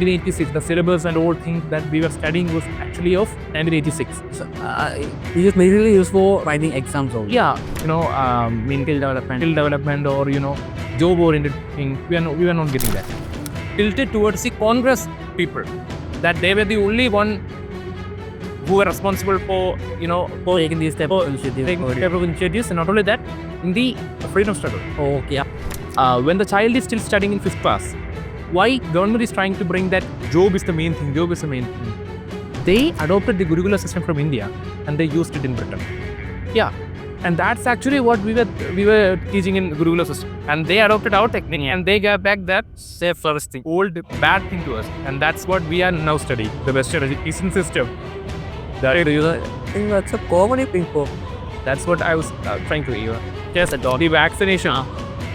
1986, the syllabus and all things that we were studying was actually of 1986. So, it is basically used for writing exams only. Yeah, skill development or, job-oriented things. We were not getting that. Tilted towards the Congress people, that they were the only one who were responsible for taking these type of initiatives, and not only that, in the freedom struggle. Okay. Yeah. When the child is still studying in 5th class, why government is trying to bring that job is the main thing. They adopted the Gurukula system from India and they used it in Britain. Yeah, and that's actually what we were teaching in Gurukula system, and they adopted our technique and they gave back that first thing, old bad thing to us, and that's what we are now studying, the Western education system. I think that's a common thing for. That's what I was trying to just the vaccination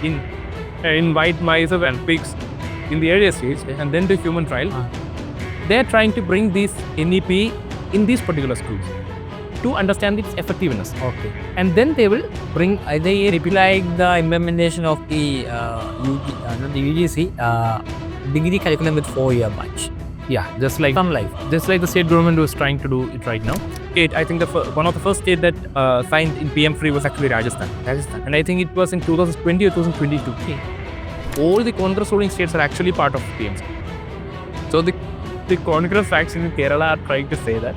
in white mice and pigs in the earlier stage, and then to human trial. They're trying to bring this NEP in these particular schools to understand its effectiveness. Okay. And then they will bring they like the implementation of the UGC degree curriculum with 4-year batch. Yeah, just like the state government was trying to do it right now. I think one of the first state that signed in PM SHRI was actually Rajasthan. And I think it was in 2020 or 2022. Okay. All the Congress ruling states are actually part of PM SHRI. So the Congress faction in Kerala are trying to say that.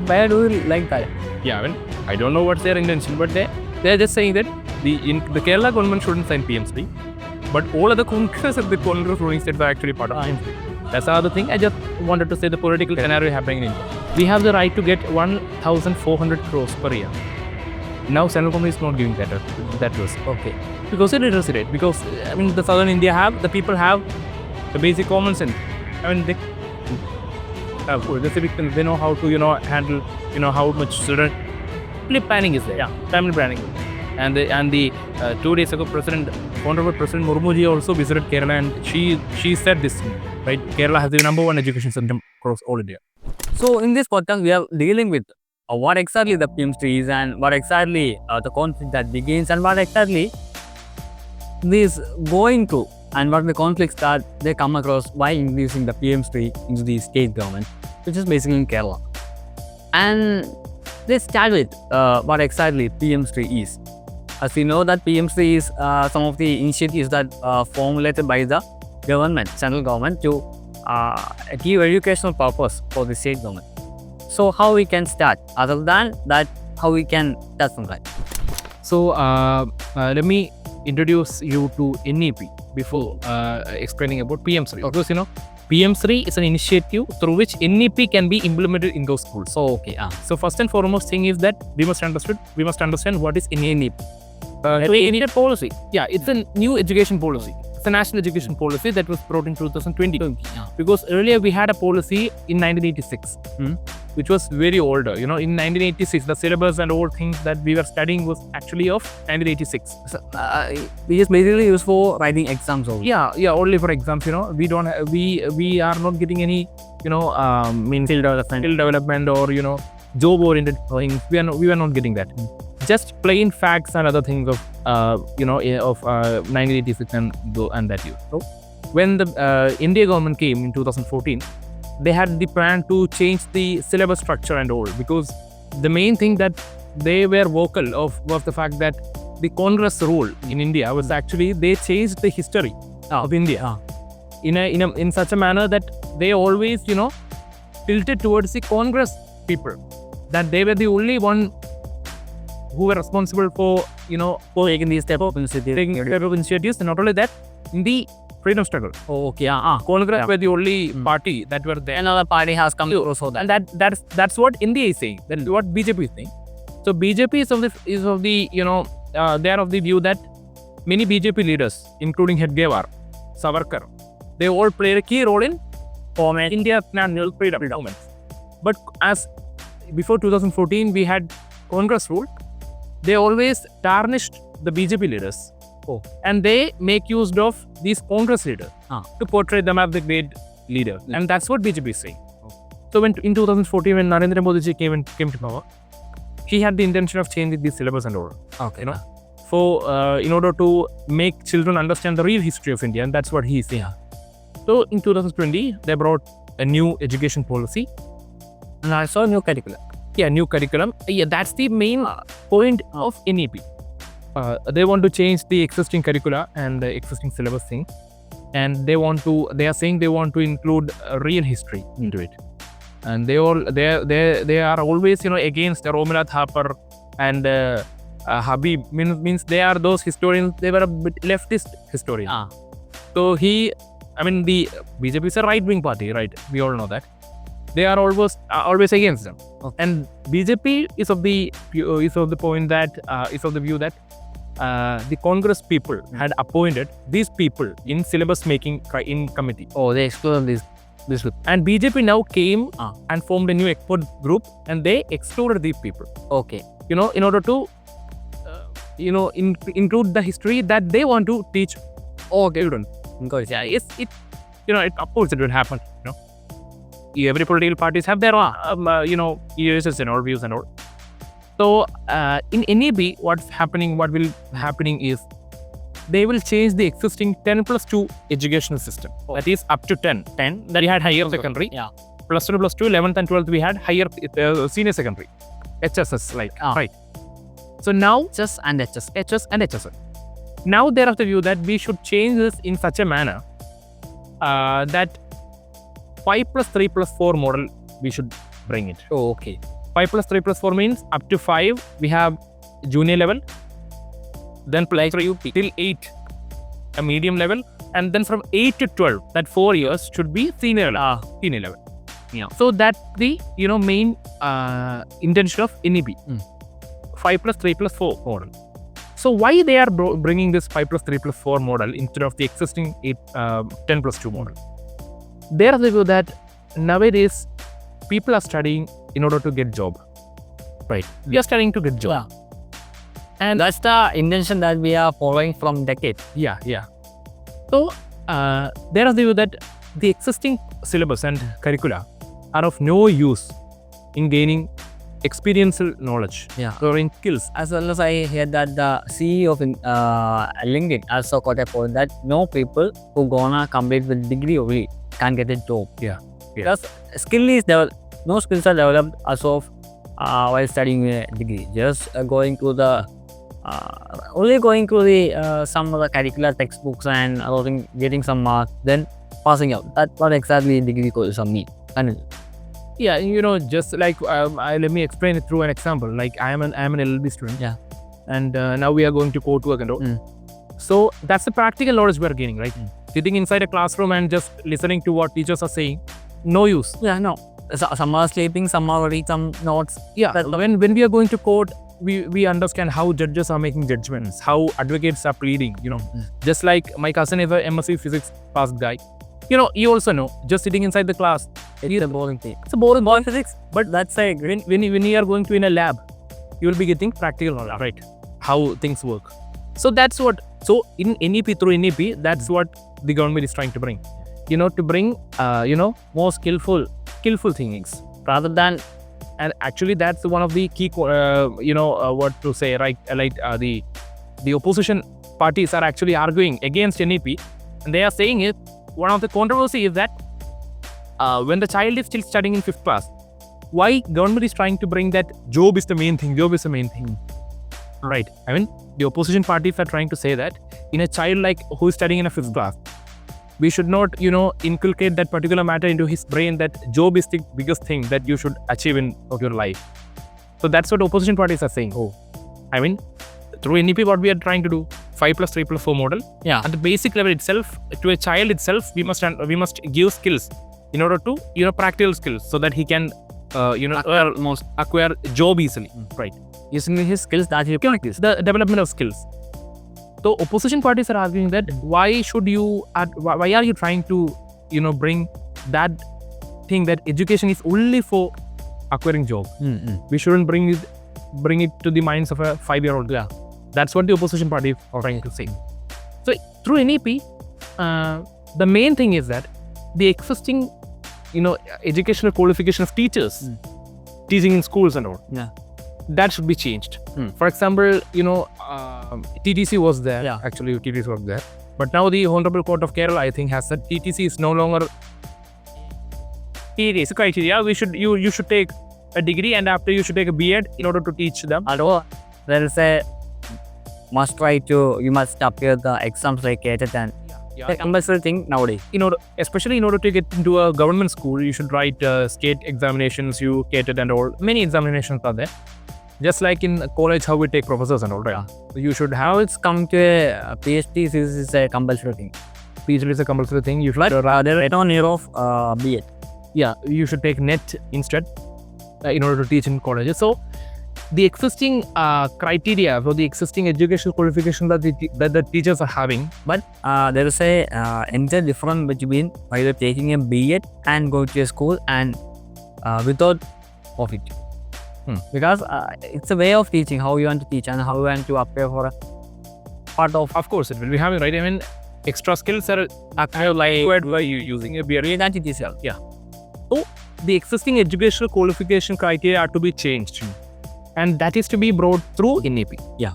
Why do you like that? Yeah, I don't know what's their intention, but they're just saying that the Kerala government shouldn't sign PM SHRI, but all other Congress and the Congress ruling states are actually part of PM SHRI. That's the other thing. I just wanted to say the political scenario happening in India. We have the right to get 1,400 crores per year. Now central government is not giving that was okay. Because of literacy rate. Because the southern India the people have the basic common sense. They know how to handle how much children. Family planning is there. Yeah, family planning. And the 2 days ago, Honorable President Murmuji also visited Kerala, and she said this, right? Kerala has the number 1 education system across all India. So in this podcast, we are dealing with what exactly the PM SHRI is, and what exactly the conflict that begins, and what exactly this going to, and what the conflicts that they come across by introducing the PM SHRI into the state government, which is basically in Kerala. And let's start with what exactly PM SHRI is. As we know that PM SHRI is some of the initiatives that formulated by the government, central government, to give educational purpose for the state government. So how we can start? Other than that, how we can start from that? So let me introduce you to NEP before explaining about PM SHRI. Because PM SHRI is an initiative through which NEP can be implemented in those schools. So okay. So first and foremost thing is that we must understand what is NEP. We need a policy. Yeah, it's a new education policy. It's a national education policy that was brought in 2020. Because earlier we had a policy in 1986, which was very older. In 1986, the syllabus and all things that we were studying was actually of 1986. So, we just basically used for writing exams only. Yeah, only for exams. We don't. We are not getting any. Skill development or job-oriented things. We were not getting that. Just plain facts and other things of 1986 and that year. So when the India government came in 2014, they had the plan to change the syllabus structure and all, because the main thing that they were vocal of was the fact that the Congress rule in India was actually they changed the history of India in such a manner that they always tilted towards the Congress people, that they were the only one who were responsible for taking these type of initiatives, and not only that, in the freedom struggle. Okay. Congress were the only party that were there. Another party has come to so that. And that's what India is saying. That's what BJP is saying. So BJP is of the they are of the view that many BJP leaders, including Hedgewar, Savarkar, they all played a key role in forming India's national freedom movement. But as before 2014, we had Congress rule. They always tarnished the BJP leaders. And they make use of these Congress leaders to portray them as the great leader. And that's what BJP is saying. So in 2014, when Narendra Modi came to power, he had the intention of changing the syllabus and all. Okay. For in order to make children understand the real history of India, and that's what he is saying. So in 2020, they brought a new education policy. And I saw new curriculum. Yeah, new curriculum. Yeah, that's the main point of NEP. They want to change the existing curricula and the existing syllabus thing. And they are saying they want to include real history into it. And they are always, against Romilath Harper and Habib. Means they are those historians, they were a bit leftist historians. So the BJP is a right-wing party, right? We all know that. They are always against them. Okay. And BJP is of the view that the Congress people had appointed these people in syllabus making in committee. Oh, they excluded this. And BJP now came and formed a new expert group, and they excluded these people. Okay. In order to include the history that they want to teach all students. Yeah, of course it will happen. Every political parties have their ESS and all views and all. So in NEP, what will happening is they will change the existing 10+2 educational system. That is up to 10. That we had higher secondary. Yeah. Plus 1, plus 2, 11th and 12th we had higher senior secondary. HSS right. So now HS and HS. HS and HSS. Now they are of the view that we should change this in such a manner that 5+3+4 model we should bring it. Oh, okay. 5+3+4 means up to 5 we have junior level, then plus 3 till 8 a medium level, and then from 8 to 12 that 4 years should be senior level. Yeah. So that's the main intention of NEP. 5+3+4 model. So why they are bringing this 5+3+4 model instead of the existing 10+2 model? They are the view that nowadays people are studying in order to get job. Right. We are studying to get job. Yeah. And that's the intention that we are following from decades. Yeah. So they are the view that the existing syllabus and curricula are of no use in gaining experiential knowledge or in skills. As well as I hear that the CEO of LinkedIn also got a point that no people who gonna complete with degree only can get a job. Yeah. Because no skills are developed as of while studying a degree. Just going to the some of the curricular textbooks and getting some marks, then passing out. That's what exactly degree courses mean. Yeah, just like let me explain it through an example. Like I am an LLB student. Yeah. And now we are going to court work and all. So that's the practical knowledge we are gaining, right? Sitting inside a classroom and just listening to what teachers are saying, no use. Yeah, no. Some are sleeping, some are reading some notes. Yeah. When we are going to court, we understand how judges are making judgments, how advocates are pleading. Just like my cousin is a MSc Physics passed guy. You also know, just sitting inside the class, it's a boring thing. It's a boring physics. But that's when you are going to in a lab, you will be getting practical knowledge, right? How things work. So that's what. So in NEP, through NEP, that's what the government is trying to bring. To bring more skillful thinkings rather than. And actually, that's one of the key. What to say, right? The opposition parties are actually arguing against NEP, and they are saying it. One of the controversy is that when the child is still studying in 5th class, why government is trying to bring that job is the main thing, right? The opposition parties are trying to say that in a child who is studying in a 5th class, we should not, inculcate that particular matter into his brain that job is the biggest thing that you should achieve in your life. So that's what opposition parties are saying. Through NEP, what we are trying to do, 5+3+4 model. Yeah. At the basic level itself, to a child itself, we must give skills in order to, practical skills so that he can, acquire job easily. Right. Using his skills that he can use. The development of skills. So opposition parties are arguing that why are you trying to, bring that thing that education is only for acquiring job. We shouldn't bring it to the minds of a 5-year-old. Yeah. That's what the opposition party are trying to say. So through NEP, the main thing is that the existing, educational qualification of teachers, teaching in schools and all, that should be changed. For example, TTC was there. Yeah. Actually, TTC was there. But now the Honorable Court of Kerala, I think, has said TTC is no longer it is a criteria. You should take a degree, and after you should take a B.Ed in order to teach them. Although there is a you must appear the exams like catered and Yeah. the compulsory thing nowadays. Especially in order to get into a government school, you should write state examinations, you catered and all. Many examinations are there. Just like in college, how we take professors and all, right? So you should have How it's come to a PhD is a compulsory thing. PhD is a compulsory thing. You should There is no year of B.Ed. you should take NET instead in order to teach in colleges. So the existing criteria for the existing educational qualification that the teachers are having, But there is a entire difference between either taking a B.Ed and go to a school and without of it. Because it's a way of teaching, how you want to teach and how you want to appear for a part of course, it will be having, right? I mean, extra skills are acquired by you using a B.Ed. identity itself. So the existing educational qualification criteria are to be changed, and that is to be brought through NEP. Yeah.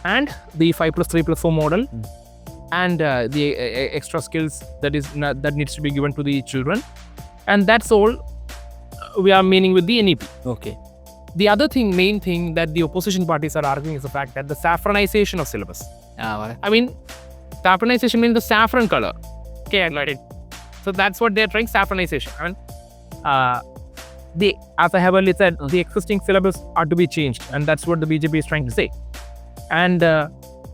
And the 5+3+4 model, and the extra skills that needs to be given to the children, and that's all we are meaning with the NEP. Okay. The other main thing that the opposition parties are arguing is the fact that the saffronization of syllabus. I mean, saffronization means the saffron color. Okay, I got it. So that's what they're trying, saffronization. I mean, as I have already said, the existing syllabus are to be changed, and that's what the BJP is trying to say. And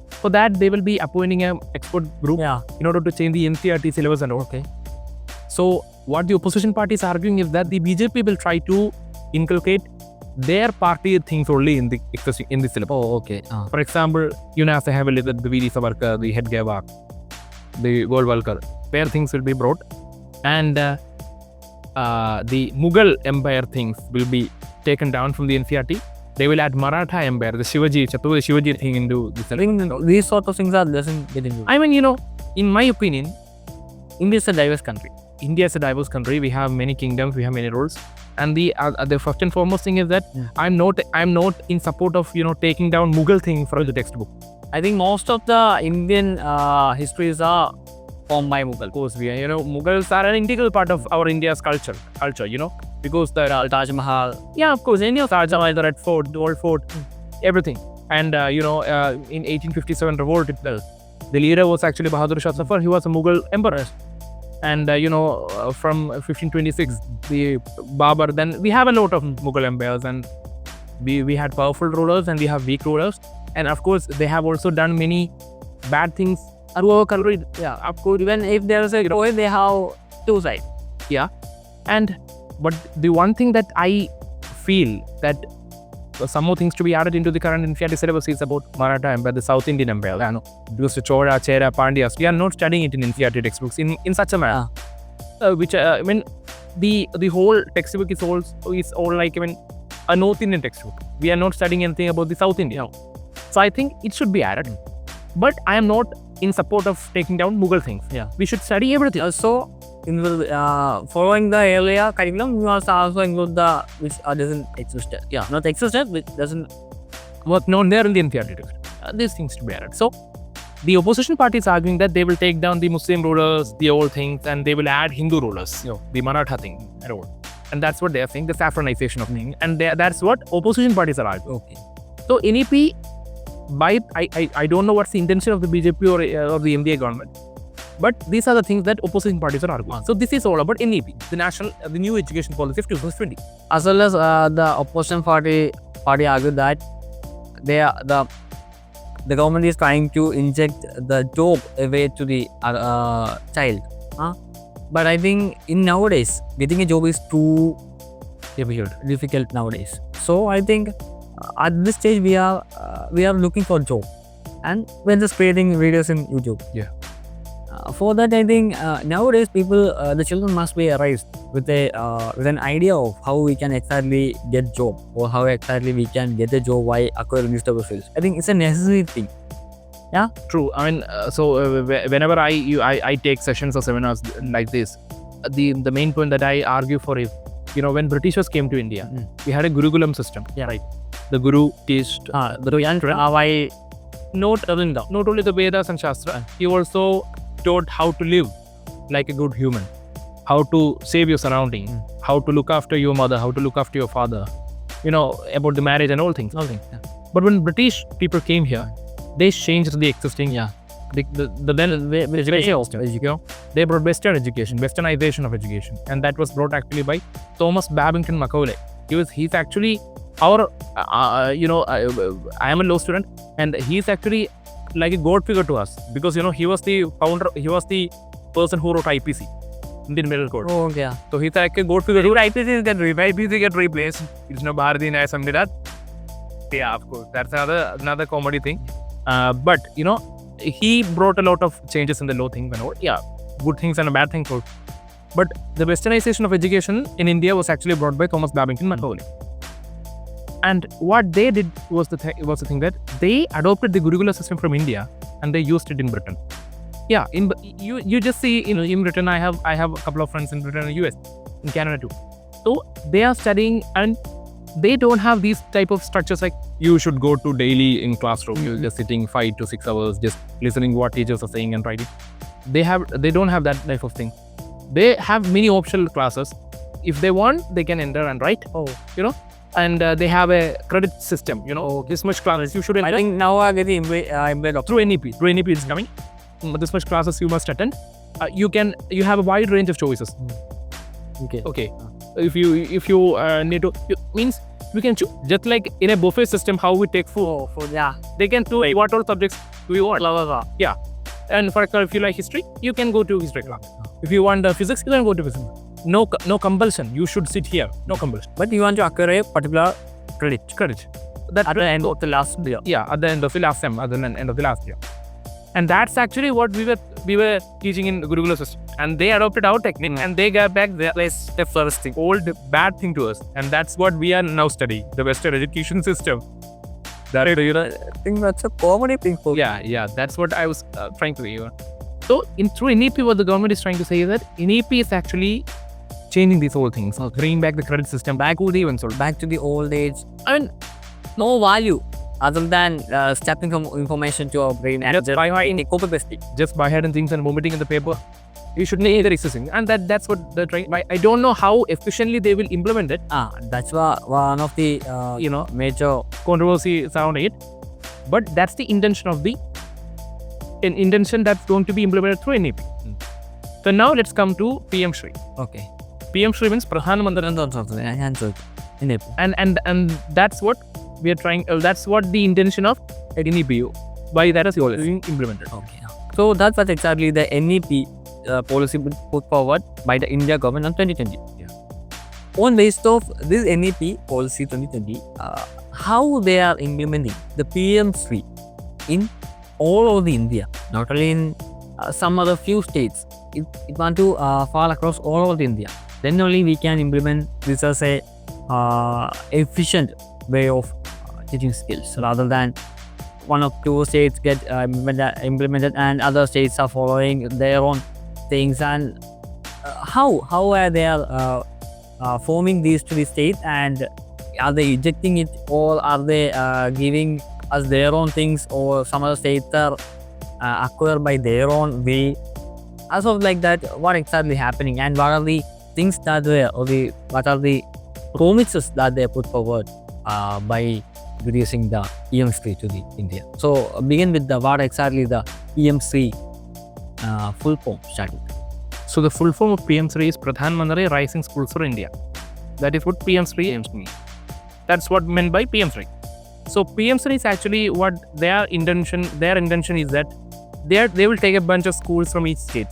for that, they will be appointing an expert group in order to change the NCERT syllabus and all. Okay. So what the opposition party is arguing is that the BJP will try to inculcate their party things only in the syllabus. Oh, okay. For example, as I have a little the VD Savarkar, the Hedgewar, the Golwalkar, their things will be brought, and the Mughal Empire things will be taken down from the NCERT. They will add Maratha Empire, the Shivaji thing into the syllabus. I think these sort of things doesn't get into. I mean, in my opinion, India is a diverse country. India is a diverse country. We have many kingdoms, we have many rules, and the first and foremost thing is that I'm not in support of taking down Mughal thing from the textbook. I think most of the Indian histories are formed by Mughal. Of course, we are, Mughals are an integral part of our India's culture, because the Taj Mahal. Yeah, of course, any of Taj Mahal, the Red Fort, the Old Fort, everything. And in 1857 revolt itself, the leader was actually Bahadur Shah Zafar. He was a Mughal emperor. And from 1526, the Babur, then we have a lot of Mughal empires, and we had powerful rulers and we have weak rulers, and of course they have also done many bad things. Yeah, of course, even if there is a coin, they have two sides. Yeah, but the one thing that I feel that some more things to be added into the current NCERT syllabus is about Maratha Empire, the South Indian Empire. Because Chola, Chera, Pandyas, we are not studying it in NCERT textbooks in such a manner. Which I mean, the whole textbook is all like a North Indian textbook. We are not studying anything about the South Indian. So I think it should be added. But I am not in support of taking down Mughal things. Yeah, we should study everything. So in following the earlier curriculum, you must also include the which doesn't exist. Yeah, not existed, which doesn't work known there in the NCERT text. These things to be added. So the opposition party is arguing that they will take down the Muslim rulers, the old things, and they will add Hindu rulers, the Maratha thing and all. And that's what they are saying, the saffronization of thing. And that's what opposition parties are arguing. Okay. So NEP, I don't know what's the intention of the BJP or the India government, but these are the things that opposition parties are arguing. So this is all about NEP, the new education policy of 2020. As well as the opposition party argued that the government is trying to inject the job away to the child. But I think in nowadays, getting a job is too difficult nowadays. So I think at this stage we are looking for job, and we're just creating videos in YouTube. Yeah. For that, I think nowadays the children must be raised with an idea of how we can exactly get job, or how exactly we can get a job by acquiring these type of skills. I think it's a necessary thing. Yeah. True. I mean, whenever I take sessions or seminars like this, the main point that I argue for is, when Britishers came to India, we had a Gurukulam system. Yeah. Right. The Guru teached the young not only the Vedas and Shastra, he also taught how to live like a good human, how to save your surrounding, how to look after your mother, how to look after your father, about the marriage and all things. Yeah. But when British people came here, they changed the existing, the then education. They brought Western education, Westernization of education, and that was brought actually by Thomas Babington Macaulay. He's actually our, I am a law student, and he's actually like a god figure to us because he was the founder, he was the person who wrote IPC, Indian Penal Code. Oh, yeah. So he's like a god figure. IPC get replaced. It's no Bharati Nyaya Samhita. Yeah, of course. That's another comedy thing. But he brought a lot of changes in the law thing. Yeah, good things and bad things. But the westernization of education in India was actually brought by Thomas Babington Macaulay. And what they did was the thing that they adopted the Gurukula system from India and they used it in Britain. Yeah, you just see in Britain, I have a couple of friends in Britain and US, in Canada too. So they are studying and they don't have these type of structures like you should go to daily in classroom. You're just sitting 5 to 6 hours just listening what teachers are saying and writing. They don't have that type of thing. They have many optional classes. If they want, they can enter and write. And they have a credit system. This much classes you should. I think now I get the embedded through NEP. Through NEP is coming. This much classes you must attend. You have a wide range of choices. Okay. If you need to, means you can choose. Just like in a buffet system, how we take food. They can do what all subjects do you want. Yeah. And for example, if you like history, you can go to history class. If you want physics, you can go to physics. No compulsion. You should sit here. No compulsion. But you want to acquire a particular credit. That at the end of the last year. Yeah, at the end of the last sem, at the end of the last year. And that's actually what we were teaching in Gurukula system. And they adopted our technique and they got back the first thing, old bad thing to us. And that's what we are now studying, the Western education system. I think that's a common thing for Yeah, that's what I was trying to say. So through NEP, what the government is trying to say is that NEP is actually changing these whole things, bringing back the credit system, back to the old age. I mean, no value other than stepping from information to our brain and just by copy-pasting. Just by head and things and vomiting in the paper. You should need existing, and that's what they're trying. I don't know how efficiently they will implement it. That's one of the major controversy around it. But that's the intention of an intention that's going to be implemented through NEP. So now let's come to PM SHRI. Okay. PM SHRI means Pradhan Mantri. And that's what we are trying. That's what the intention of NEP. Why that is being implemented. Okay. So that's what exactly the NEP policy put forward by the India government in 2020. Yeah. On basis of this NEP policy 2020, how they are implementing the PM SHRI in all over the India, not only in some other few states. It want to fall across all over the India. Then only we can implement this as a efficient way of teaching skills, rather than one or two states get implemented and other states are following their own things. And how are they forming these to the state, and are they ejecting it, or are they giving us their own things, or some other states are acquired by their own way? As of like that, what exactly happening, and what are the things that what are the promises that they put forward by introducing the PM SHRI to the India? So begin with what exactly the PM SHRI full form starting. So the full form of PM SHRI is Pradhan Mantri Rising Schools for India. That is what PM SHRI aims to mean. That's what meant by PM SHRI. So PM SHRI is actually what their intention is that they will take a bunch of schools from each state.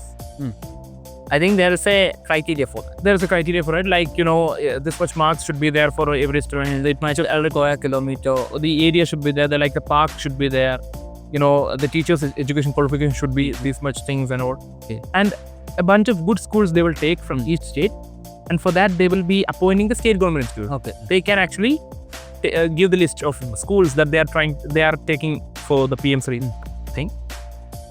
I think there is a criteria for that. There is a criteria for it, like this much marks should be there for every student. It might square kilometer. The area should be there. The park should be there. The teachers' education qualification should be this much things and all. Okay. And a bunch of good schools they will take from each state, and for that they will be appointing the state government schools. Okay. They can actually give the list of schools that they are taking for the PM SHRI thing,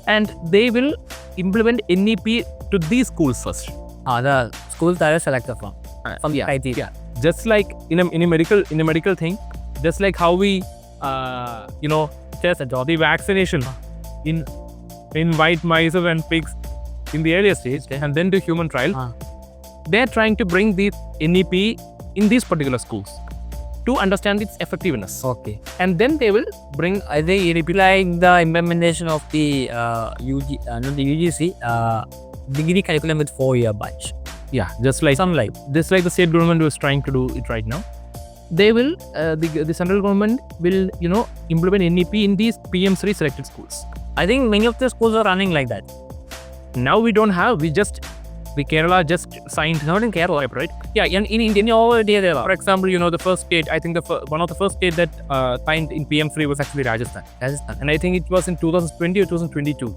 and they will implement NEP to these schools first. The schools that are selected from the criteria. Yeah. Just like in a medical thing, just like how we states a job. the vaccination in white mice and pigs in the earlier stage, and then to human trial. They're trying to bring the NEP in these particular schools to understand its effectiveness. Okay. And then they will bring I think it like the implementation of the UGC degree curriculum with 4-year batch. just like the state government was trying to do it right now. They will the central government will implement NEP in these PM SHRI selected schools. I think many of the schools are running like that. Now we don't have. The Kerala just signed. Not in Kerala, right? in India over there there are. For example, the first state, I think one of the first state that signed in PM SHRI was actually Rajasthan. And I think it was in 2020 or 2022.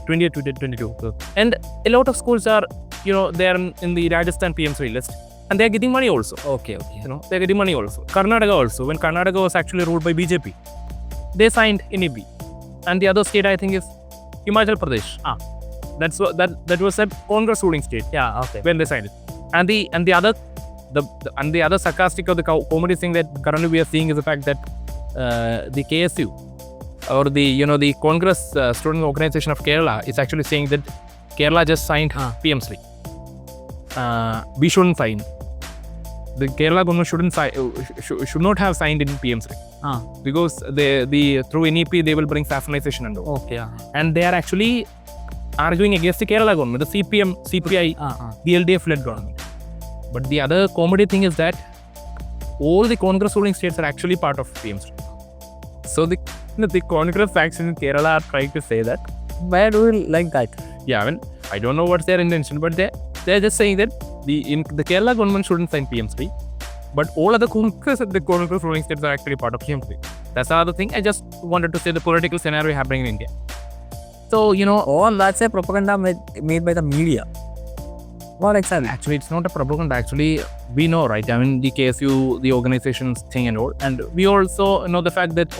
20 or 2022. And a lot of schools are, they're in the Rajasthan PM SHRI list. And they're getting money also. Okay. They're getting money also. Karnataka also. When Karnataka was actually ruled by BJP, they signed NEP. And the other state, I think, is Himachal Pradesh. That was a Congress ruling state. When they signed it. And the other sarcastic or the comedy thing that currently we are seeing is the fact that the KSU or the Congress Student Organization of Kerala is actually saying that Kerala just signed PM SHRI. We shouldn't sign. The Kerala government should not have signed in PM SHRI because the through NEP they will bring saffronization and all. Okay. And they are actually arguing against the Kerala government, the CPI, the LDF-led government. But the other comedy thing is that all the Congress ruling states are actually part of PM SHRI. So the Congress faction in Kerala are trying to say that. Why do you like that? I don't know what's their intention, but they're just saying that the Kerala government shouldn't sign PM SHRI, but all other the Congress ruling states are actually part of PM SHRI. That's the other thing. I just wanted to say the political scenario happening in India. So, all that's a propaganda made by the media. What exactly? Actually, it's not a propaganda. Actually, we know, right? The KSU, the organizations thing and all. And we also know the fact that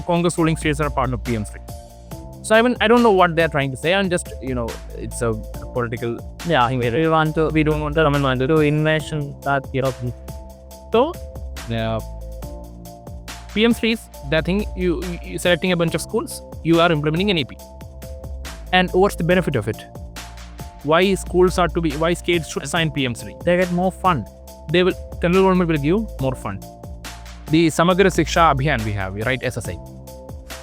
Congress ruling states are part of PM SHRI. So, I don't know what they're trying to say. And just, it's a political thing. We don't want to do invasion that So, PM SHRI is that thing, you selecting a bunch of schools, you are implementing an NEP. And what's the benefit of it? Why states should sign PM SHRI? They get more fund. Central government will give more fund. The Samagra Shiksha Abhiyan we have, right? SSI.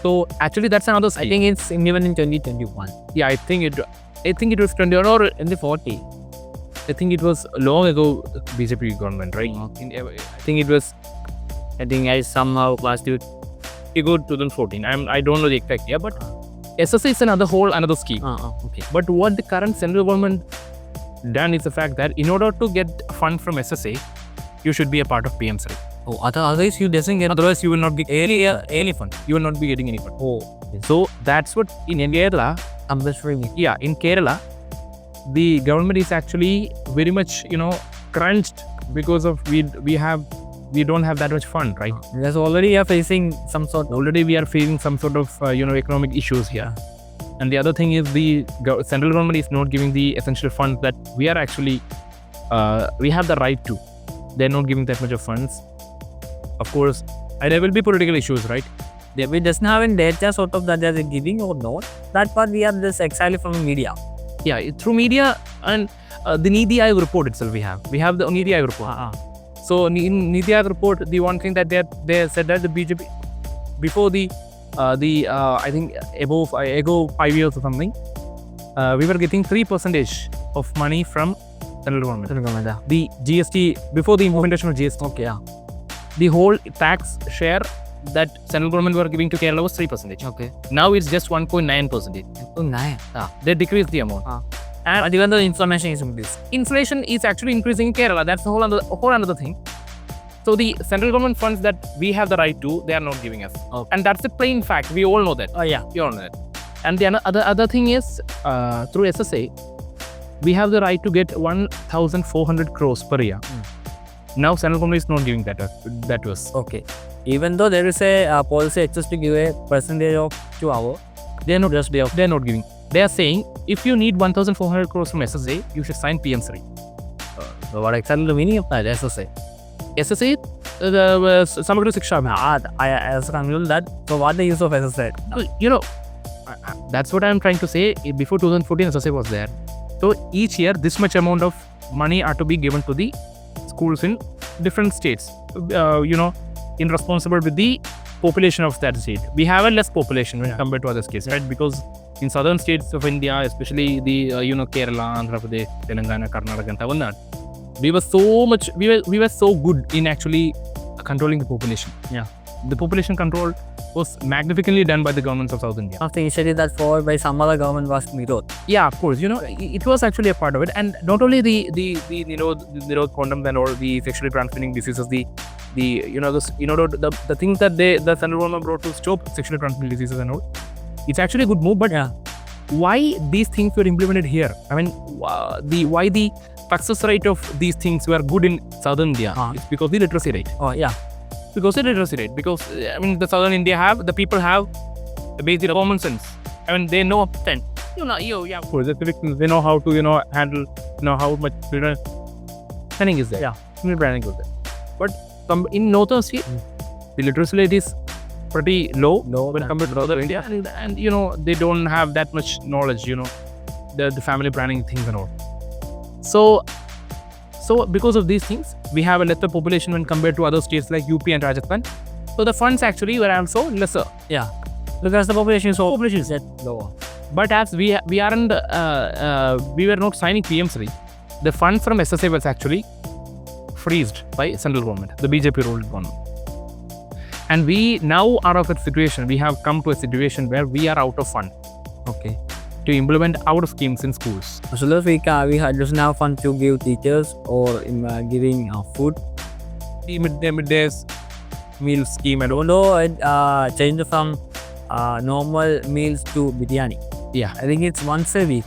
So actually that's another scheme. I think it's even in 2021. I think it was 21 or in the 40. I think it was long ago BJP government, right? I think I somehow last year it go 2014. I don't know the exact year, but SSI is another scheme. Okay. But what the current central government done is the fact that in order to get fund from SSI, you should be a part of PM SHRI. Otherwise you doesn't get. Otherwise you will not get any fund. You will not be getting any fund. Yes. So that's what in Kerala. In Kerala, the government is actually very much crunched because of we don't have that much fund, right? Because already we are facing some sort of economic issues here. And the other thing is the central government is not giving the essential funds that we are actually we have the right to. They're not giving that much of funds. Of course, there will be political issues, right? We doesn't have any data sort of that they're giving or not. That part we are just exactly from the media. Through media and the Niti Aayog report itself we have the Niti Aayog report. So in Niti Aayog report, the one thing that they said that the BJP before I think above 5 years or something, we were getting 3% of money from central government. The GST before the implementation of GST. Okay. The whole tax share that central government were giving to Kerala was 3%. Okay. Now it's just 1.9%. 1.9. They decreased the amount. And even the inflation is increasing. Inflation is actually increasing in Kerala. That's a whole another thing. So the central government funds that we have the right to, they are not giving us. Okay. And that's a plain fact. We all know that. We all know that. And the other thing is through SSA, we have the right to get 1,400 crores per year. Now central government is not giving that to us. Okay. Even though there is a policy just to give a percentage of 2 hours, they're not giving. They are saying if you need 1,400 crores from SSA, you should sign PM SHRI. So what exactly the meaning of that SSA? SSA, Samagara Shiksha Abhiyan. I as conclude that. So what the use of SSA? That's what I'm trying to say. Before 2014, SSA was there. So each year, this much amount of money are to be given to the schools in different states. In responsible with the population of that state. We have a less population when compared to other states, right? Because in southern states of India, especially the Kerala, Andhra Pradesh, Telangana, Karnataka, and Tamil Nadu, we were so good in actually controlling the population. Yeah. The population control was magnificently done by the governments of South India. After initially that followed by some other government was Nirod. Yeah, of course. It was actually a part of it, and not only the Nirod condoms and all the sexually transmitting diseases, the things that the central government brought to stop sexually transmitted diseases and all. It's actually a good move, but why these things were implemented here? I mean, why the success rate of these things were good in southern India? It's because the literacy rate. Oh yeah. Because the literacy rate. Because the southern India the people have the basic common sense. I mean, they know then. Of course, they know how to handle how much planning is there. Yeah. Planning is there. But in northern state, the literacy rate is pretty low when compared to other India, and they don't have that much knowledge. The family planning things and all. So because of these things, we have a lesser population when compared to other states like UP and Rajasthan. So the funds actually were also lesser. Yeah. Because the population is lower. But as we were not signing PM SHRI, the funds from SSA was actually freezed by central government, the BJP ruled government. And we now are of a situation, we have come to a situation where we are out of fund. Okay. To implement our schemes in schools. So last week we had just now fund to give teachers or giving food. The midday meal scheme and all. Change from normal meals to biryani. Yeah. I think it's once a week.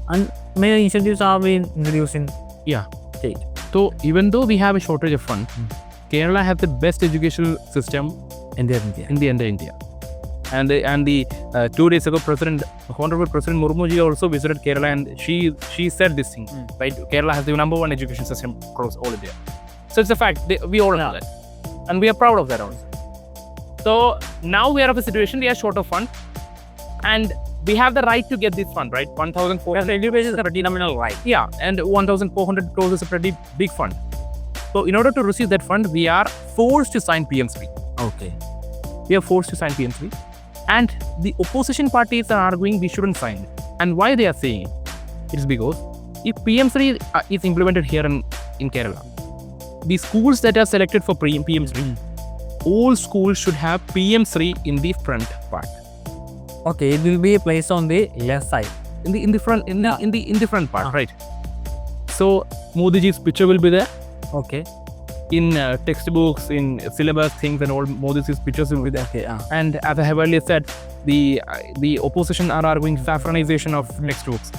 And many initiatives are being introduced in state. So even though we have a shortage of funds, Kerala has the best educational system in the India. In the entire India. And the 2 days ago, Honorable President Murmuji also visited Kerala, and she said this thing, right? Kerala has the number one education system across all India. So it's a fact. We all know that, and we are proud of that also. So now we are of a situation we are short of funds, and we have the right to get this fund, right? 1,400 education is a pretty nominal right. Yeah, and 1,400 crores is a pretty big fund. So in order to receive that fund, we are forced to sign PM SHRI. Okay. We are forced to sign PM SHRI. And the opposition parties are arguing we shouldn't sign it. And why they are saying it is because if PM SHRI is implemented here in Kerala, the schools that are selected for PM SHRI, all schools should have PM SHRI in the front part. Okay, it will be placed on the left side. In the front part, right? So Modiji's picture will be there. Okay. In textbooks, in syllabus things and all, Modi's pictures will be there. Okay, And as I have earlier said, the opposition are arguing saffronization of textbooks.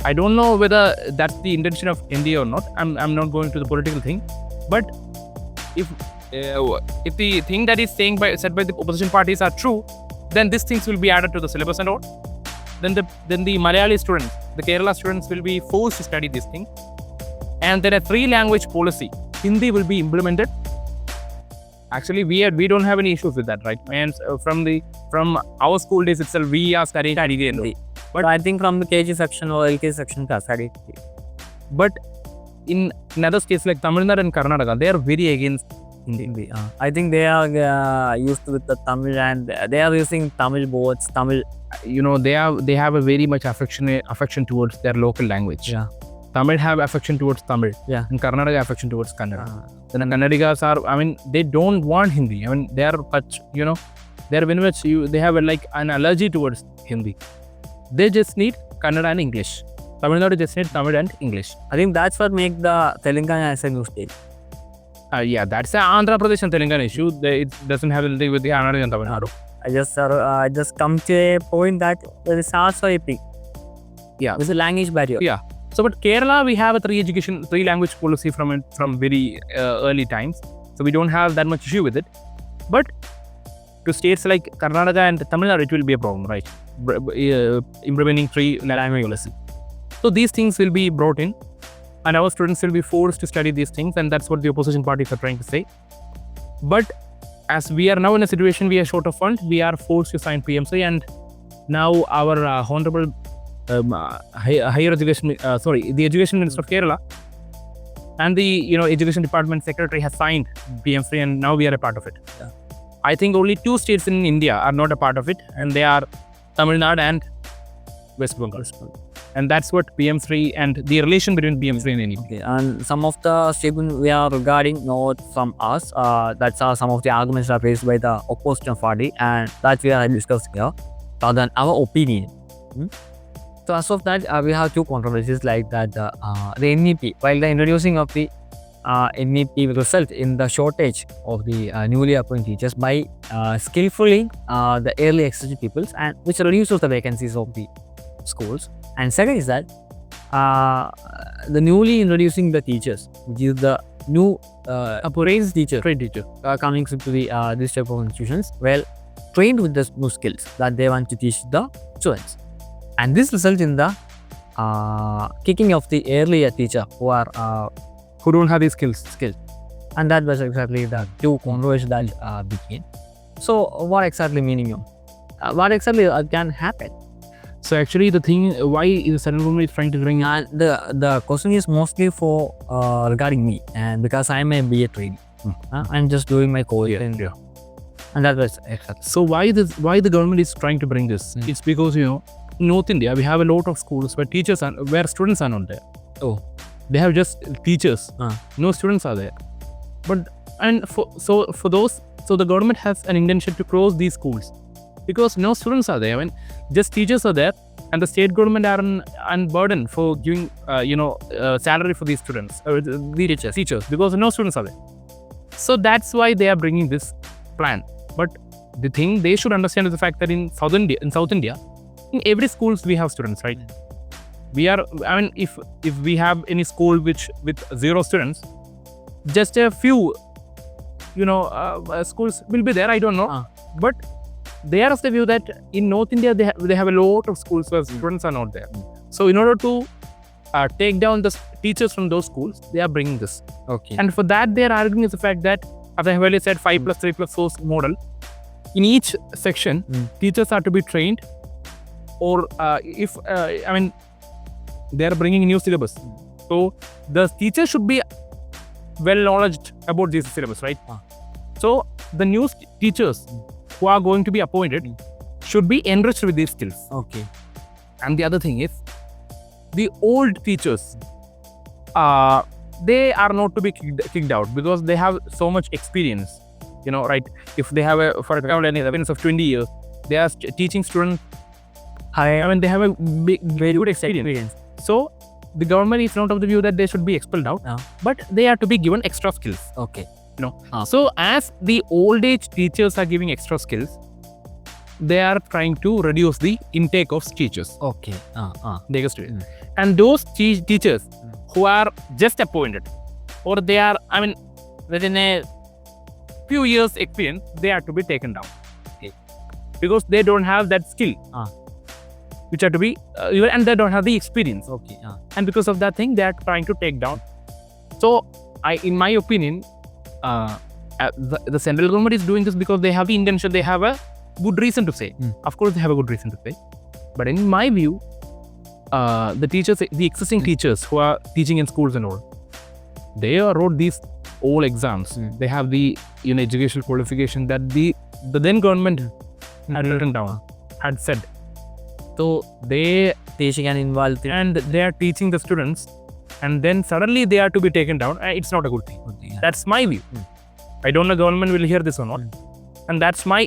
I don't know whether that's the intention of India or not. I'm not going to the political thing, but if the thing that is said by the opposition parties are true, then these things will be added to the syllabus and all. Then the Malayali students, the Kerala students will be forced to study this thing, and then a 3-language policy. Hindi will be implemented. Actually, we don't have any issues with that, right? And from our school days itself, we are studying Hindi. But I think from the KG section or LK section, study. But in other states like Tamil Nadu and Karnataka, they are very against Hindi. I think they are used with the Tamil, and they are using Tamil boards. Tamil, they have a very much affection towards their local language. Yeah. Tamil have affection towards Tamil. Yeah. And Karnataka affection towards Kannada. Then Kannadigas they don't want Hindi. They are they're very much, they have an allergy towards Hindi. They just need Kannada and English. Tamil Nadu just need Tamil and English. I think that's what makes the Telangana as a new state. That's the Andhra Pradesh and Telangana issue. It doesn't have anything with the Andhra and Tamil Nadu. I just come to a point that there is also a thing. Yeah. There's a language barrier. Yeah. So, but Kerala, we have a 3-language policy from very early times. So, we don't have that much issue with it. But to states like Karnataka and Tamil Nadu, it will be a problem, right? Implementing 3-language policy. So, these things will be brought in. and our students will be forced to study these things, and that's what the opposition parties are trying to say. But as we are now in a situation, we are short of funds, we are forced to sign PM SHRI, and now our honorable higher education, the Education Minister of Kerala and the Education Department Secretary has signed PM SHRI, and now we are a part of it. Yeah. I think only 2 states in India are not a part of it, and they are Tamil Nadu and West Bengal. And that's what PM SHRI and the relation between PM SHRI and India. Okay, and some of the statements we are regarding not from us. That's some of the arguments are raised by the opposition party, and that we are discussing here, rather than our opinion. So as of that, we have 2 controversies like that. The NEP, while the introducing of the NEP will result in the shortage of the newly appointed teachers by skillfully the early extension peoples, and which reduces the vacancies of the schools. And second is that the newly introducing the teachers, which is the new appraised teacher, trained teacher coming into the this type of institutions, well trained with the new skills that they want to teach the students, and this results in the kicking of the earlier teacher who don't have these skills, and that was exactly the 2 controversies that began. So what exactly meaning of what exactly can happen? So actually the thing, why is the central government is trying to bring And the question is mostly for regarding me, and because I am a BA trainee, I'm just doing my course, and that was exactly. So why the government is trying to bring this? It's because in North India we have a lot of schools where where students are not there. Oh, they have just teachers. No students are there. But the government has an intention to close these schools because no students are there. I mean, just teachers are there, and the state government are unburdened for giving salary for these students, the teachers, because no students are there. So that's why they are bringing this plan. But the thing they should understand is the fact that in South India, in every schools we have students, right? If we have any school with 0 students, just a few schools will be there. I don't know, but they are of the view that in North India they have a lot of schools where students are not there. So in order to take down the teachers from those schools, they are bringing this. Okay. And for that they are arguing is the fact that, as I have already said, 5+3+4 model. In each section, teachers are to be trained, or they are bringing new syllabus. So the teacher should be well knowledge about this syllabus, right? So the new teachers who are going to be appointed should be enriched with these skills. Okay. And the other thing is, the old teachers, they are not to be kicked out because they have so much experience, right? If they have for example, an experience of 20 years, they are teaching students. They have a very good experience. So the government is not of the view that they should be expelled out, but they are to be given extra skills. Okay. So as the old age teachers are giving extra skills, they are trying to reduce the intake of teachers. Okay. And those teachers who are just appointed, or they are, within a few years experience, they are to be taken down. Okay. Because they don't have that skill. Which are to be, and they don't have the experience. Okay. And because of that thing, they are trying to take down. So, in my opinion, the central government is doing this because they have the intention, they have a good reason to say. Of course, they have a good reason to say. But in my view, the existing teachers who are teaching in schools and all, they wrote these all exams. They have the educational qualification that the then government had written down, had said. So they teaching and involved, and they are teaching the students, and then suddenly they are to be taken down. It's not a good thing. That's my view. I don't know government will hear this or not, and that's my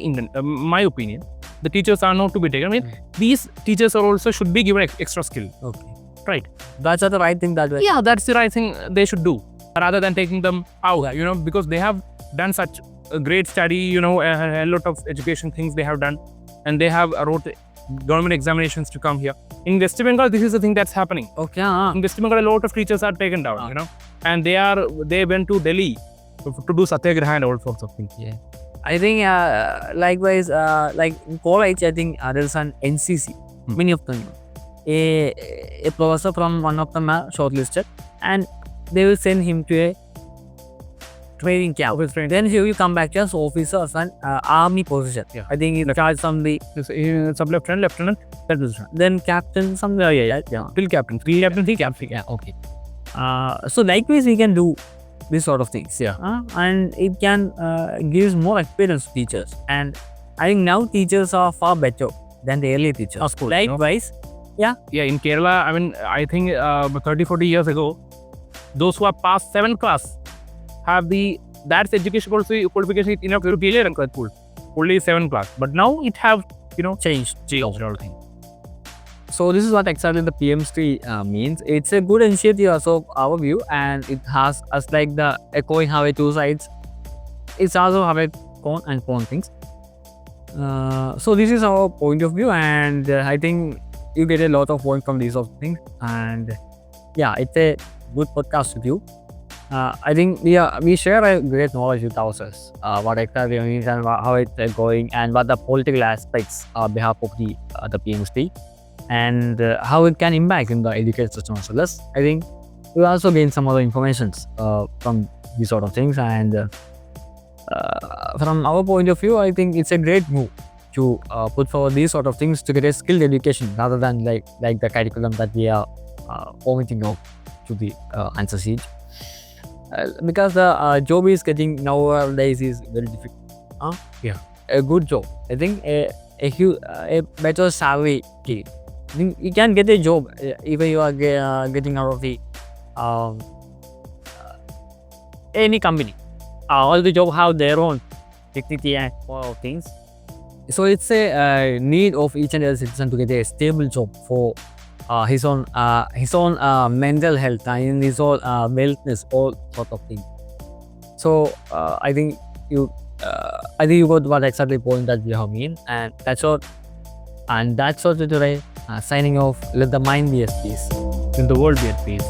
opinion. The teachers are not to be taken. These teachers are also should be given extra skill. Okay. Right. That's the right thing that way. Yeah, that's the right thing they should do, rather than taking them out. Because they have done such a great study. A lot of education things they have done, and they have wrote government examinations to come here. In West Bengal, this is the thing that's happening. Okay. In West Bengal, a lot of teachers are taken down, and they went to Delhi to do satyagraha and all sorts of things. Yeah. I think likewise, like in college, I think there is an NCC. Many of them. A professor from one of them are shortlisted, and they will send him to a training camp. Then he will come back to as officers and army position. Yeah. I think he charged some the Sub-lieutenant, that is then captain somewhere. Yeah. till captain. Three captain. Yeah. Okay. So likewise, we can do this sort of things. Yeah. And it can gives more experience to teachers. And I think now teachers are far better than the earlier teachers. Of course, Likewise, Yeah, in Kerala, I mean, I think 30-40 years ago, those who have passed 7th class have that's education qualification enough to clear and school. Only 7th class. But now it have, changed. everything. So this is what exactly the PM SHRI means. It's a good initiative also our view, and it has us like the echoing have a two sides. It's also have a con and con things. So this is our point of view, and I think you get a lot of point from these sort of things. And yeah, it's a good podcast with you. I think we share a great knowledge with ourselves. What exactly it means and how it's going, and what the political aspects on behalf of the PM SHRI. And how it can impact in the education system as well as I think we also gain some other informations from these sort of things. And from our point of view, I think it's a great move to put forward these sort of things to get a skilled education rather than like the curriculum that we are omitting out to the answer sheet. Because the job is getting nowadays is very difficult. A good job. I think a better salary. I think you can get a job even you are getting out of the any company. All the job have their own dignity and all things. So it's a need of each and every citizen to get a stable job for his own mental health and his own wellness, all sort of things. So I think you got what exactly point that we have mean, and that's all. And that's all today. Signing off. Let the mind be at peace. In the world be at peace.